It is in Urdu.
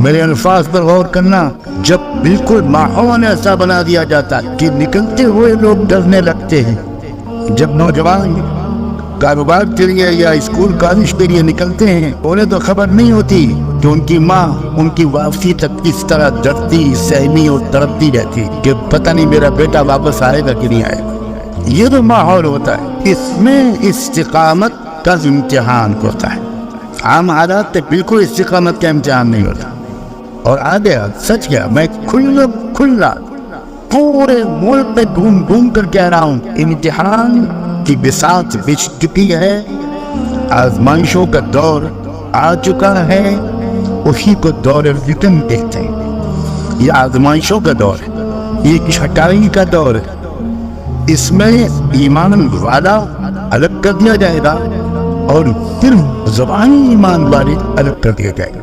میرے الفاظ پر غور کرنا، جب بالکل ماحول ایسا بنا دیا جاتا ہے کہ نکلتے ہوئے لوگ ڈرنے لگتے ہیں، جب نوجوان کاروبار کے لیے یا اسکول کالج کے لیے نکلتے ہیں، انہیں تو خبر نہیں ہوتی کہ ان کی ماں ان کی واپسی تک کس طرح ڈرتی، سہمی اور تڑپتی رہتی کہ پتہ نہیں میرا بیٹا واپس آئے گا کہ نہیں آئے گا۔ یہ تو ماحول ہوتا ہے، اس میں استقامت کا امتحان ہوتا ہے۔ عام حالات میں بالکل استقامت کا امتحان نہیں ہوتا۔ اور آگے سچ کیا، میں کھلا پورے ملک میں گھوم کر کہہ رہا ہوں، امتحان کی بساط بچھ چکی ہے، آزمائشوں کا دور آ چکا ہے، اسی کو دور فتن کہتے ہیں۔ یہ آزمائشوں کا دور ہے، یہ چھٹائی کا دور ہے۔ اس میں ایمان والا الگ کر دیا جائے گا اور صرف زبانی ایمان والے الگ کر دیا جائے گا۔